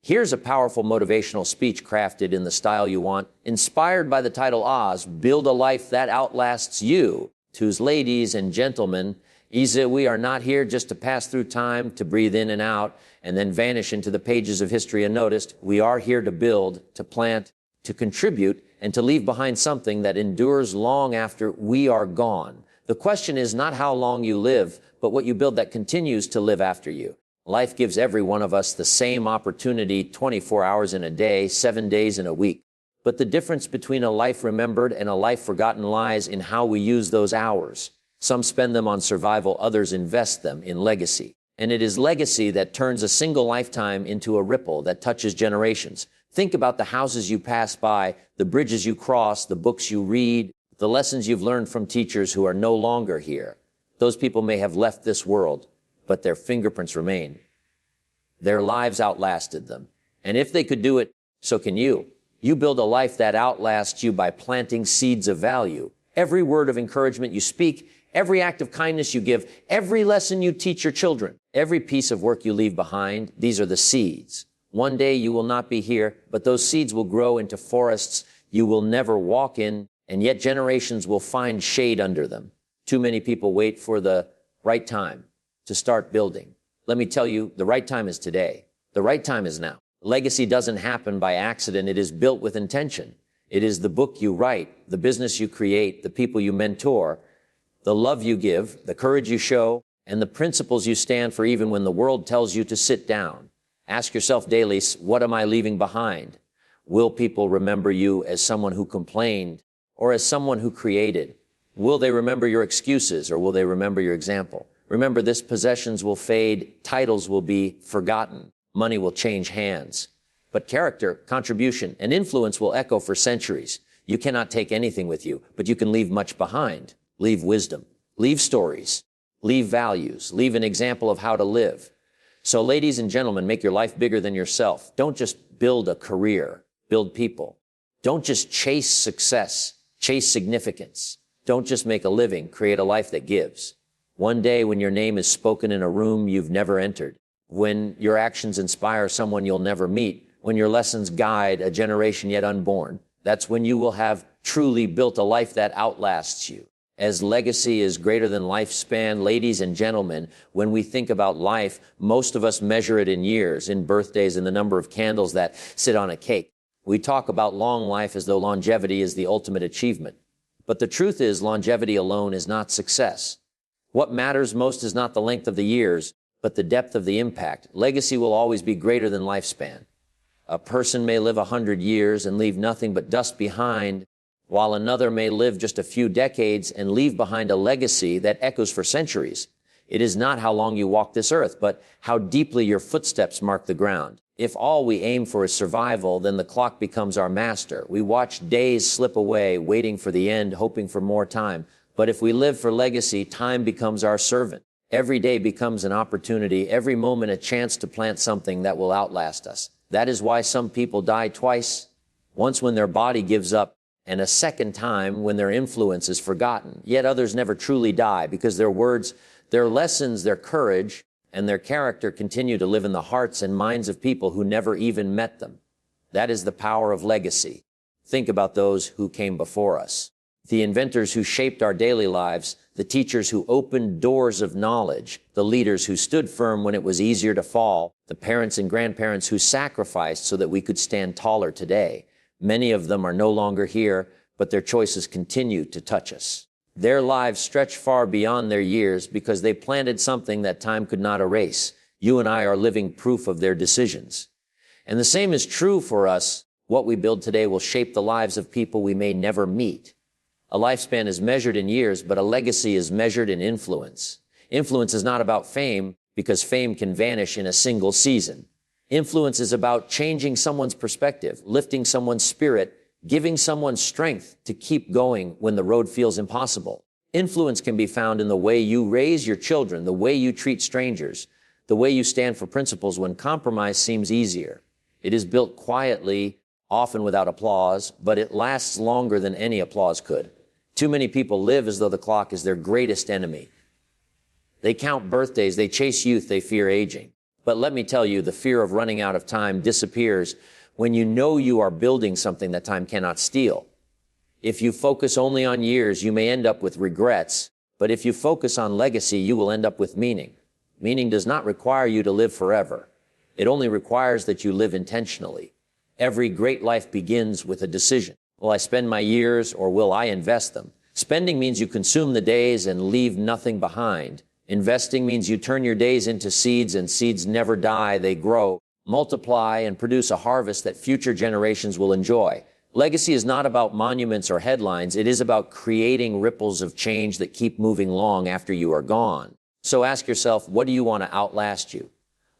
Here's a powerful motivational speech crafted in the style you want, inspired by the title Oz, Build a Life That Outlasts You. To's ladies and gentlemen, we are not here just to pass through time, to breathe in and out, and then vanish into the pages of history unnoticed. We are here to build, to plant, to contribute, and to leave behind something that endures long after we are gone. The question is not how long you live, but what you build that continues to live after you. Life gives every one of us the same opportunity 24 hours in a day, 7 days in a week. But the difference between a life remembered and a life forgotten lies in how we use those hours. Some spend them on survival, others invest them in legacy. And it is legacy that turns a single lifetime into a ripple that touches generations. Think about the houses you pass by, the bridges you cross, the books you read, the lessons you've learned from teachers who are no longer here. Those people may have left this world, but their fingerprints remain. Their lives outlasted them. And if they could do it, so can you. You build a life that outlasts you by planting seeds of value. Every word of encouragement you speak, every act of kindness you give, every lesson you teach your children, every piece of work you leave behind, these are the seeds. One day you will not be here, but those seeds will grow into forests you will never walk in, and yet generations will find shade under them. Too many people wait for the right time to start building. Let me tell you, the right time is today. The right time is now. Legacy doesn't happen by accident. It is built with intention. It is the book you write, the business you create, the people you mentor, the love you give, the courage you show, and the principles you stand for even when the world tells you to sit down. Ask yourself daily, what am I leaving behind? Will people remember you as someone who complained or as someone who created? Will they remember your excuses or will they remember your example? Remember this, possessions will fade, titles will be forgotten, money will change hands. But character, contribution, and influence will echo for centuries. You cannot take anything with you, but you can leave much behind. Leave wisdom, leave stories, leave values, leave an example of how to live. So ladies and gentlemen, make your life bigger than yourself. Don't just build a career, build people. Don't just chase success, chase significance. Don't just make a living, create a life that gives. One day when your name is spoken in a room you've never entered, when your actions inspire someone you'll never meet, when your lessons guide a generation yet unborn, that's when you will have truly built a life that outlasts you. As legacy is greater than lifespan, ladies and gentlemen, when we think about life, most of us measure it in years, in birthdays, in the number of candles that sit on a cake. We talk about long life as though longevity is the ultimate achievement. But the truth is, longevity alone is not success. What matters most is not the length of the years, but the depth of the impact. Legacy will always be greater than lifespan. A person may live 100 years and leave nothing but dust behind, while another may live just a few decades and leave behind a legacy that echoes for centuries. It is not how long you walk this earth, but how deeply your footsteps mark the ground. If all we aim for is survival, then the clock becomes our master. We watch days slip away, waiting for the end, hoping for more time. But if we live for legacy, time becomes our servant. Every day becomes an opportunity, every moment a chance to plant something that will outlast us. That is why some people die twice, once when their body gives up, and a second time when their influence is forgotten. Yet others never truly die because their words, their lessons, their courage, and their character continue to live in the hearts and minds of people who never even met them. That is the power of legacy. Think about those who came before us. The inventors who shaped our daily lives, the teachers who opened doors of knowledge, the leaders who stood firm when it was easier to fall, the parents and grandparents who sacrificed so that we could stand taller today. Many of them are no longer here, but their choices continue to touch us. Their lives stretch far beyond their years because they planted something that time could not erase. You and I are living proof of their decisions. And the same is true for us. What we build today will shape the lives of people we may never meet. A lifespan is measured in years, but a legacy is measured in influence. Influence is not about fame, because fame can vanish in a single season. Influence is about changing someone's perspective, lifting someone's spirit, giving someone strength to keep going when the road feels impossible. Influence can be found in the way you raise your children, the way you treat strangers, the way you stand for principles when compromise seems easier. It is built quietly, often without applause, but it lasts longer than any applause could. Too many people live as though the clock is their greatest enemy. They count birthdays, they chase youth, they fear aging. But let me tell you, the fear of running out of time disappears when you know you are building something that time cannot steal. If you focus only on years, you may end up with regrets. But if you focus on legacy, you will end up with meaning. Meaning does not require you to live forever. It only requires that you live intentionally. Every great life begins with a decision. Will I spend my years or will I invest them? Spending means you consume the days and leave nothing behind. Investing means you turn your days into seeds, and seeds never die. They grow, multiply, and produce a harvest that future generations will enjoy. Legacy is not about monuments or headlines. It is about creating ripples of change that keep moving long after you are gone. So ask yourself, what do you want to outlast you?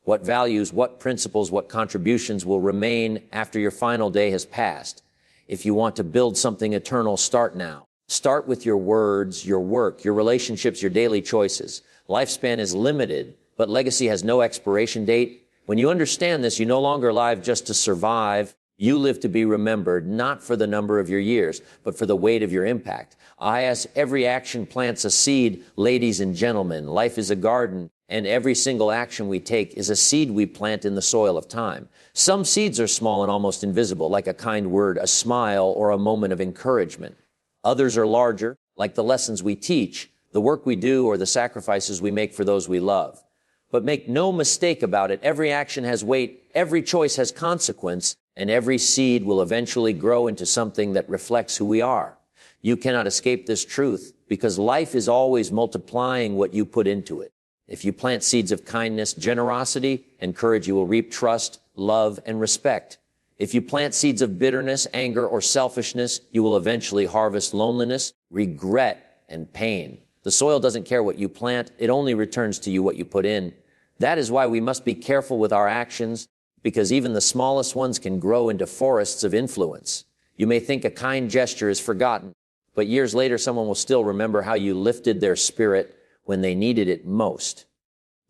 What values, what principles, what contributions will remain after your final day has passed? If you want to build something eternal, start now. Start with your words, your work, your relationships, your daily choices. Lifespan is limited, but legacy has no expiration date. When you understand this, you no longer live just to survive. You live to be remembered, not for the number of your years, but for the weight of your impact. I.S. Every action plants a seed, ladies and gentlemen. Life is a garden, and every single action we take is a seed we plant in the soil of time. Some seeds are small and almost invisible, like a kind word, a smile, or a moment of encouragement. Others are larger, like the lessons we teach, the work we do, or the sacrifices we make for those we love. But make no mistake about it, every action has weight, every choice has consequence, and every seed will eventually grow into something that reflects who we are. You cannot escape this truth because life is always multiplying what you put into it. If you plant seeds of kindness, generosity, and courage, you will reap trust, love, and respect. If you plant seeds of bitterness, anger, or selfishness, you will eventually harvest loneliness, regret, and pain. The soil doesn't care what you plant. It only returns to you what you put in. That is why we must be careful with our actions, because even the smallest ones can grow into forests of influence. You may think a kind gesture is forgotten, but years later someone will still remember how you lifted their spirit when they needed it most.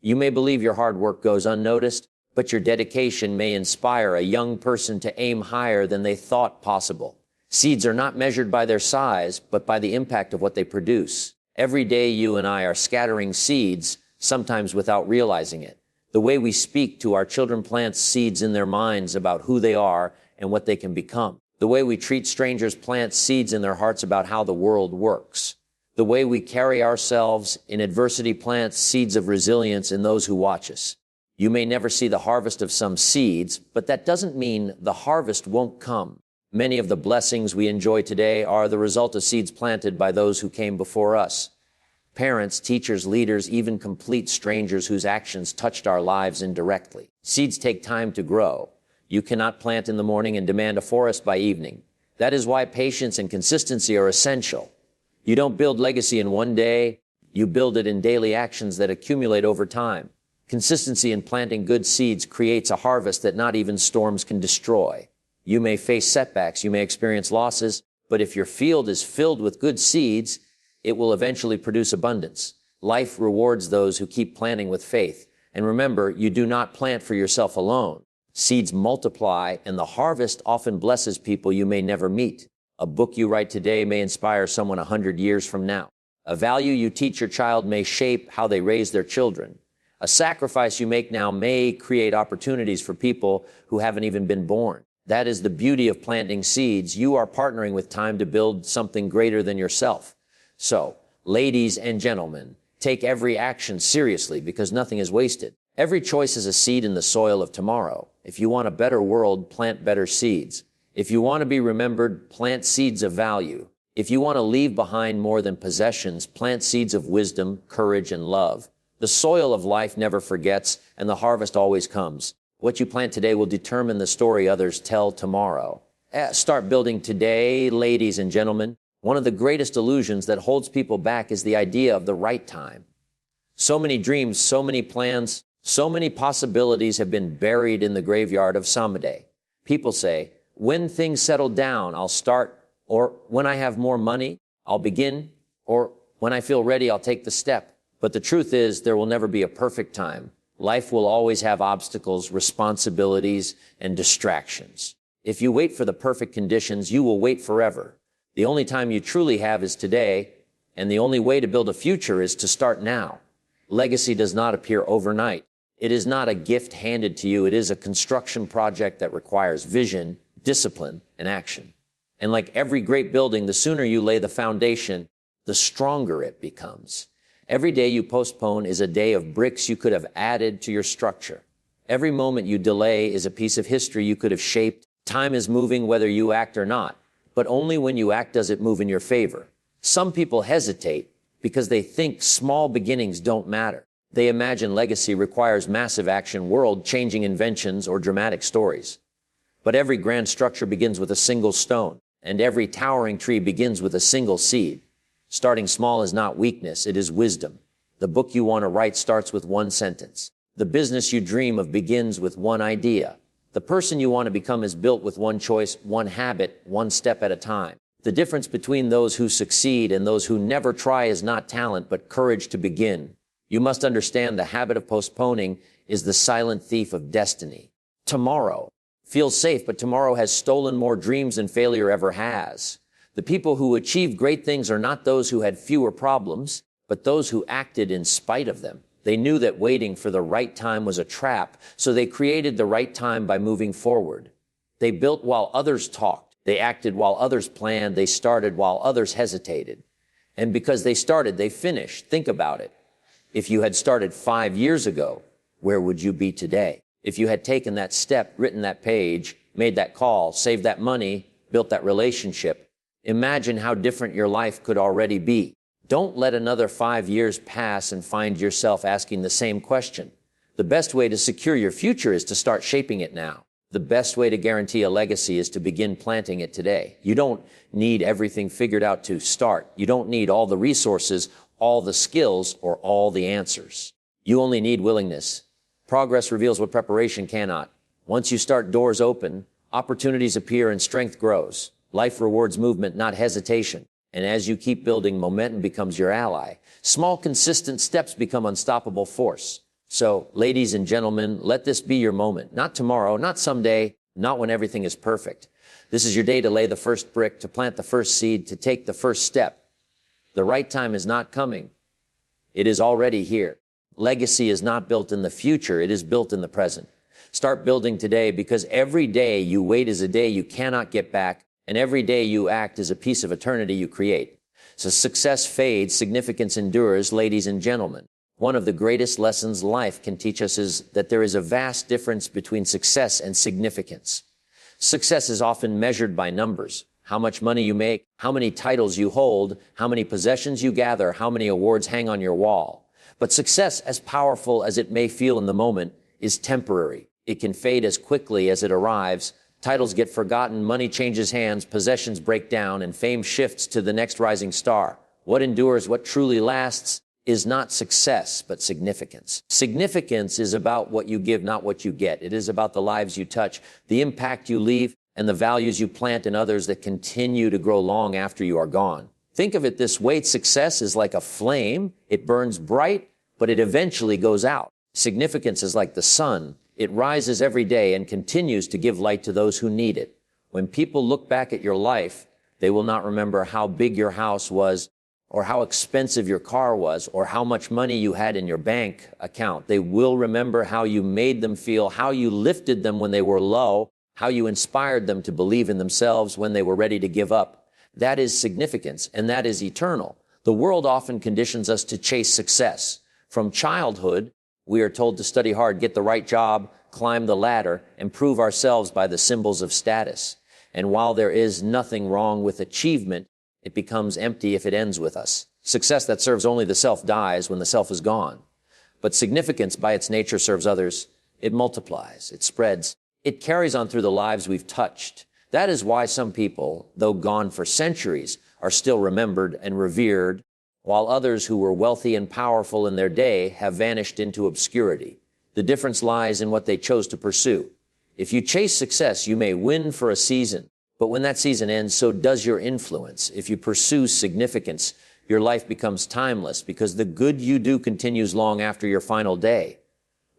You may believe your hard work goes unnoticed, but your dedication may inspire a young person to aim higher than they thought possible. Seeds are not measured by their size, but by the impact of what they produce. Every day you and I are scattering seeds, sometimes without realizing it. The way we speak to our children plants seeds in their minds about who they are and what they can become. The way we treat strangers plants seeds in their hearts about how the world works. The way we carry ourselves in adversity plants seeds of resilience in those who watch us. You may never see the harvest of some seeds, but that doesn't mean the harvest won't come. Many of the blessings we enjoy today are the result of seeds planted by those who came before us. Parents, teachers, leaders, even complete strangers whose actions touched our lives indirectly. Seeds take time to grow. You cannot plant in the morning and demand a forest by evening. That is why patience and consistency are essential. You don't build legacy in one day. You build it in daily actions that accumulate over time. Consistency in planting good seeds creates a harvest that not even storms can destroy. You may face setbacks, you may experience losses, but if your field is filled with good seeds, it will eventually produce abundance. Life rewards those who keep planting with faith. And remember, you do not plant for yourself alone. Seeds multiply, and the harvest often blesses people you may never meet. A book you write today may inspire someone 100 years from now. A value you teach your child may shape how they raise their children. A sacrifice you make now may create opportunities for people who haven't even been born. That is the beauty of planting seeds. You are partnering with time to build something greater than yourself. So, ladies and gentlemen, take every action seriously because nothing is wasted. Every choice is a seed in the soil of tomorrow. If you want a better world, plant better seeds. If you want to be remembered, plant seeds of value. If you want to leave behind more than possessions, plant seeds of wisdom, courage, and love. The soil of life never forgets, and the harvest always comes. What you plant today will determine the story others tell tomorrow. Start building today, ladies and gentlemen. One of the greatest illusions that holds people back is the idea of the right time. So many dreams, so many plans, so many possibilities have been buried in the graveyard of someday. People say, when things settle down, I'll start, or when I have more money, I'll begin, or when I feel ready, I'll take the step. But the truth is, there will never be a perfect time. Life will always have obstacles, responsibilities, and distractions. If you wait for the perfect conditions, you will wait forever. The only time you truly have is today, and the only way to build a future is to start now. Legacy does not appear overnight. It is not a gift handed to you. It is a construction project that requires vision, discipline, and action. And like every great building, the sooner you lay the foundation, the stronger it becomes. Every day you postpone is a day of bricks you could have added to your structure. Every moment you delay is a piece of history you could have shaped. Time is moving whether you act or not, but only when you act does it move in your favor. Some people hesitate because they think small beginnings don't matter. They imagine legacy requires massive action, world-changing inventions, or dramatic stories. But every grand structure begins with a single stone, and every towering tree begins with a single seed. Starting small is not weakness, it is wisdom. The book you want to write starts with one sentence. The business you dream of begins with one idea. The person you want to become is built with one choice, one habit, one step at a time. The difference between those who succeed and those who never try is not talent, but courage to begin. You must understand the habit of postponing is the silent thief of destiny. Tomorrow feels safe, but tomorrow has stolen more dreams than failure ever has. The people who achieve great things are not those who had fewer problems, but those who acted in spite of them. They knew that waiting for the right time was a trap, so they created the right time by moving forward. They built while others talked. They acted while others planned. They started while others hesitated. And because they started, they finished. Think about it. If you had started 5 years ago, where would you be today? If you had taken that step, written that page, made that call, saved that money, built that relationship, imagine how different your life could already be. Don't let another 5 years pass and find yourself asking the same question. The best way to secure your future is to start shaping it now. The best way to guarantee a legacy is to begin planting it today. You don't need everything figured out to start. You don't need all the resources, all the skills, or all the answers. You only need willingness. Progress reveals what preparation cannot. Once you start, doors open, opportunities appear, and strength grows. Life rewards movement, not hesitation. And as you keep building, momentum becomes your ally. Small, consistent steps become unstoppable force. So, ladies and gentlemen, let this be your moment. Not tomorrow, not someday, not when everything is perfect. This is your day to lay the first brick, to plant the first seed, to take the first step. The right time is not coming. It is already here. Legacy is not built in the future. It is built in the present. Start building today, because every day you wait is a day you cannot get back. And every day you act is a piece of eternity you create. So success fades, significance endures, ladies and gentlemen. One of the greatest lessons life can teach us is that there is a vast difference between success and significance. Success is often measured by numbers. How much money you make, how many titles you hold, how many possessions you gather, how many awards hang on your wall. But success, as powerful as it may feel in the moment, is temporary. It can fade as quickly as it arrives. Titles get forgotten, money changes hands, possessions break down, and fame shifts to the next rising star. What endures, what truly lasts, is not success, but significance. Significance is about what you give, not what you get. It is about the lives you touch, the impact you leave, and the values you plant in others that continue to grow long after you are gone. Think of it this way: success is like a flame. It burns bright, but it eventually goes out. Significance is like the sun. It rises every day and continues to give light to those who need it. When people look back at your life, they will not remember how big your house was, or how expensive your car was, or how much money you had in your bank account. They will remember how you made them feel, how you lifted them when they were low, how you inspired them to believe in themselves when they were ready to give up. That is significance, and that is eternal. The world often conditions us to chase success. From childhood, we are told to study hard, get the right job, climb the ladder, and prove ourselves by the symbols of status. And while there is nothing wrong with achievement, it becomes empty if it ends with us. Success that serves only the self dies when the self is gone. But significance, by its nature, serves others. It multiplies, it spreads, it carries on through the lives we've touched. That is why some people, though gone for centuries, are still remembered and revered, while others who were wealthy and powerful in their day have vanished into obscurity. The difference lies in what they chose to pursue. If you chase success, you may win for a season, but when that season ends, so does your influence. If you pursue significance, your life becomes timeless, because the good you do continues long after your final day.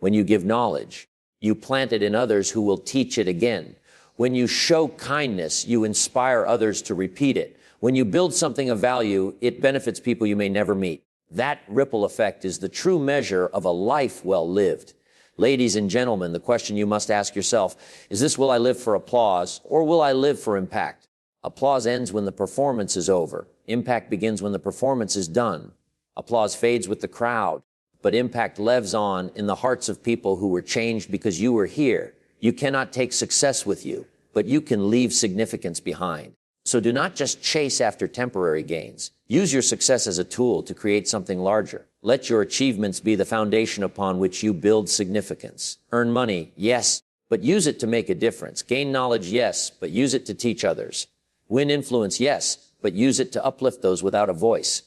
When you give knowledge, you plant it in others who will teach it again. When you show kindness, you inspire others to repeat it. When you build something of value, it benefits people you may never meet. That ripple effect is the true measure of a life well lived. Ladies and gentlemen, the question you must ask yourself is this: will I live for applause or will I live for impact? Applause ends when the performance is over. Impact begins when the performance is done. Applause fades with the crowd, but impact lives on in the hearts of people who were changed because you were here. You cannot take success with you, but you can leave significance behind. So do not just chase after temporary gains. Use your success as a tool to create something larger. Let your achievements be the foundation upon which you build significance. Earn money, yes, but use it to make a difference. Gain knowledge, yes, but use it to teach others. Win influence, yes, but use it to uplift those without a voice.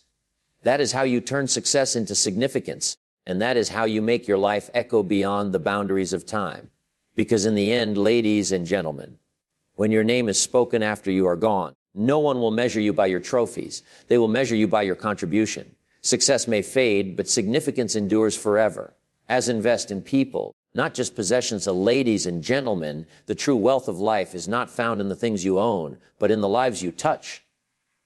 That is how you turn success into significance, and that is how you make your life echo beyond the boundaries of time. Because in the end, ladies and gentlemen, when your name is spoken after you are gone, no one will measure you by your trophies. They will measure you by your contribution. Success may fade, but significance endures forever. As invest in people, not just possessions. Ladies and gentlemen, the true wealth of life is not found in the things you own, but in the lives you touch.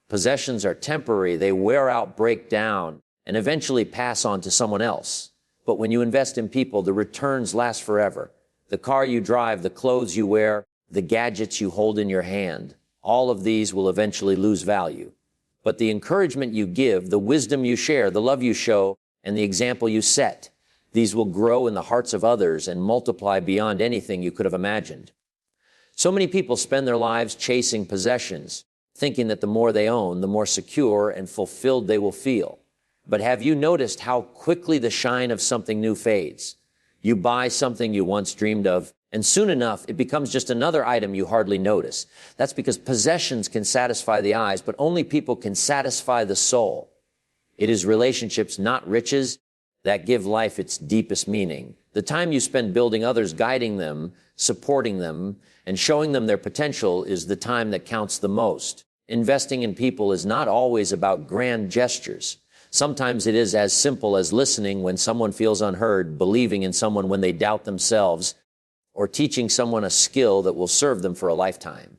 Possessions are temporary. They wear out, break down, and eventually pass on to someone else. But when you invest in people, the returns last forever. The car you drive, the clothes you wear, the gadgets you hold in your hand, all of these will eventually lose value. But the encouragement you give, the wisdom you share, the love you show, and the example you set, these will grow in the hearts of others and multiply beyond anything you could have imagined. So many people spend their lives chasing possessions, thinking that the more they own, the more secure and fulfilled they will feel. But have you noticed how quickly the shine of something new fades? You buy something you once dreamed of, and soon enough, it becomes just another item you hardly notice. That's because possessions can satisfy the eyes, but only people can satisfy the soul. It is relationships, not riches, that give life its deepest meaning. The time you spend building others, guiding them, supporting them, and showing them their potential is the time that counts the most. Investing in people is not always about grand gestures. Sometimes it is as simple as listening when someone feels unheard, believing in someone when they doubt themselves, or teaching someone a skill that will serve them for a lifetime.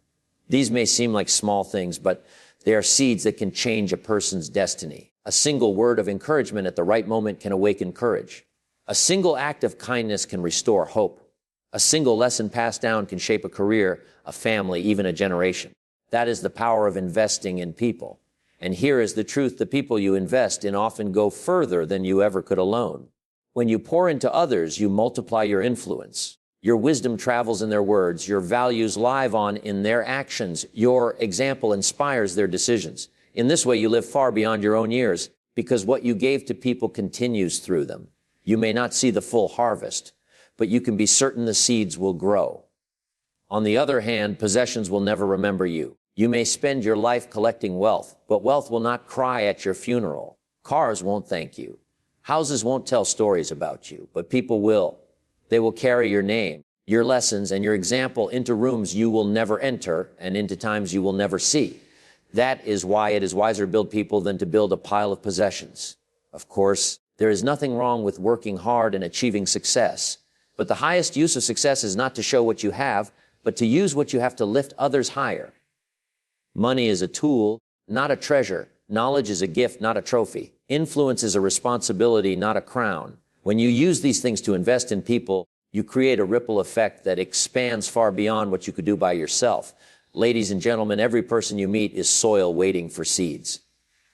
These may seem like small things, but they are seeds that can change a person's destiny. A single word of encouragement at the right moment can awaken courage. A single act of kindness can restore hope. A single lesson passed down can shape a career, a family, even a generation. That is the power of investing in people. And here is the truth: the people you invest in often go further than you ever could alone. When you pour into others, you multiply your influence. Your wisdom travels in their words. Your values live on in their actions. Your example inspires their decisions. In this way, you live far beyond your own years, because what you gave to people continues through them. You may not see the full harvest, but you can be certain the seeds will grow. On the other hand, possessions will never remember you. You may spend your life collecting wealth, but wealth will not cry at your funeral. Cars won't thank you. Houses won't tell stories about you, but people will. They will carry your name, your lessons, and your example into rooms you will never enter and into times you will never see. That is why it is wiser to build people than to build a pile of possessions. Of course, there is nothing wrong with working hard and achieving success, but the highest use of success is not to show what you have, but to use what you have to lift others higher. Money is a tool, not a treasure. Knowledge is a gift, not a trophy. Influence is a responsibility, not a crown. When you use these things to invest in people, you create a ripple effect that expands far beyond what you could do by yourself. Ladies and gentlemen, every person you meet is soil waiting for seeds.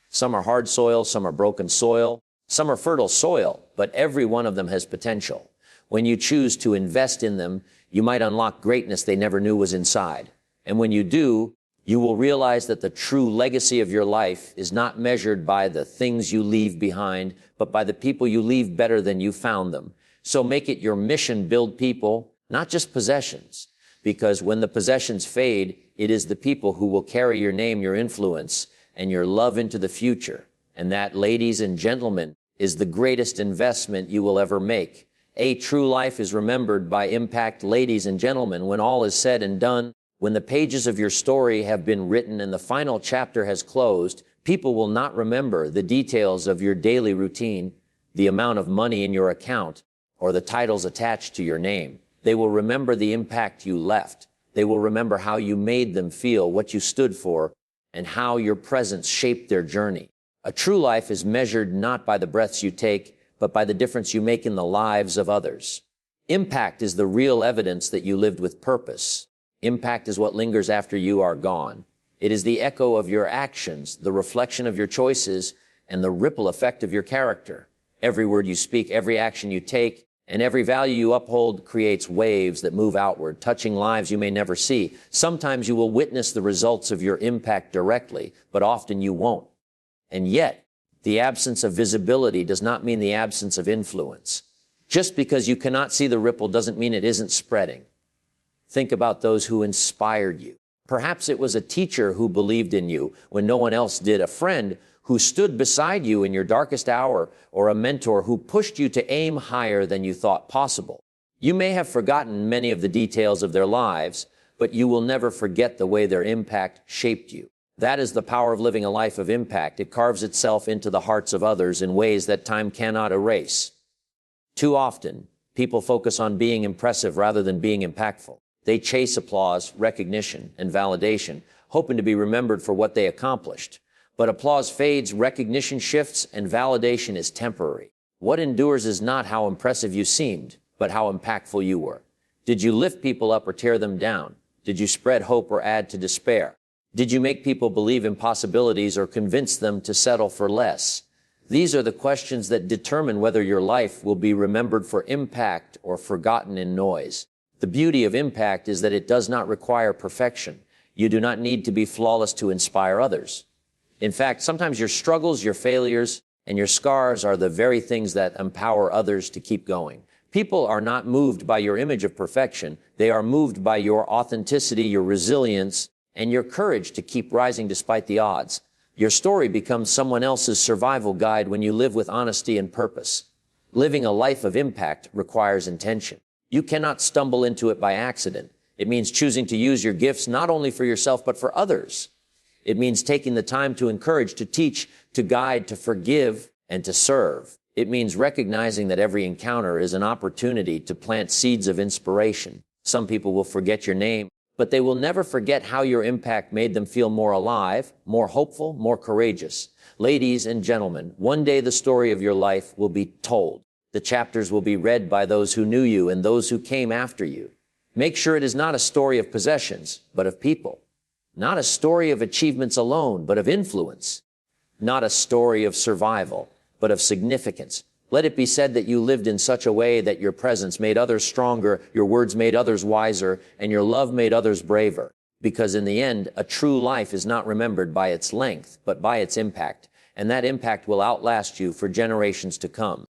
Some are hard soil, some are broken soil, some are fertile soil, but every one of them has potential. When you choose to invest in them, you might unlock greatness they never knew was inside. And when you do, you will realize that the true legacy of your life is not measured by the things you leave behind, but by the people you leave better than you found them. So make it your mission: build people, not just possessions. Because when the possessions fade, it is the people who will carry your name, your influence, and your love into the future. And that, ladies and gentlemen, is the greatest investment you will ever make. A true life is remembered by impact. Ladies and gentlemen, when all is said and done, when the pages of your story have been written and the final chapter has closed, people will not remember the details of your daily routine, the amount of money in your account, or the titles attached to your name. They will remember the impact you left. They will remember how you made them feel, what you stood for, and how your presence shaped their journey. A true life is measured not by the breaths you take, but by the difference you make in the lives of others. Impact is the real evidence that you lived with purpose. Impact is what lingers after you are gone. It is the echo of your actions, the reflection of your choices, and the ripple effect of your character. Every word you speak, every action you take, and every value you uphold creates waves that move outward, touching lives you may never see. Sometimes you will witness the results of your impact directly, but often you won't. And yet, the absence of visibility does not mean the absence of influence. Just because you cannot see the ripple doesn't mean it isn't spreading. Think about those who inspired you. Perhaps it was a teacher who believed in you when no one else did, a friend who stood beside you in your darkest hour, or a mentor who pushed you to aim higher than you thought possible. You may have forgotten many of the details of their lives, but you will never forget the way their impact shaped you. That is the power of living a life of impact. It carves itself into the hearts of others in ways that time cannot erase. Too often, people focus on being impressive rather than being impactful. They chase applause, recognition, and validation, hoping to be remembered for what they accomplished. But applause fades, recognition shifts, and validation is temporary. What endures is not how impressive you seemed, but how impactful you were. Did you lift people up or tear them down? Did you spread hope or add to despair? Did you make people believe in possibilities or convince them to settle for less? These are the questions that determine whether your life will be remembered for impact or forgotten in noise. The beauty of impact is that it does not require perfection. You do not need to be flawless to inspire others. In fact, sometimes your struggles, your failures, and your scars are the very things that empower others to keep going. People are not moved by your image of perfection. They are moved by your authenticity, your resilience, and your courage to keep rising despite the odds. Your story becomes someone else's survival guide when you live with honesty and purpose. Living a life of impact requires intention. You cannot stumble into it by accident. It means choosing to use your gifts not only for yourself, but for others. It means taking the time to encourage, to teach, to guide, to forgive, and to serve. It means recognizing that every encounter is an opportunity to plant seeds of inspiration. Some people will forget your name, but they will never forget how your impact made them feel more alive, more hopeful, more courageous. Ladies and gentlemen, one day the story of your life will be told. The chapters will be read by those who knew you and those who came after you. Make sure it is not a story of possessions, but of people. Not a story of achievements alone, but of influence. Not a story of survival, but of significance. Let it be said that you lived in such a way that your presence made others stronger, your words made others wiser, and your love made others braver. Because in the end, a true life is not remembered by its length, but by its impact. And that impact will outlast you for generations to come.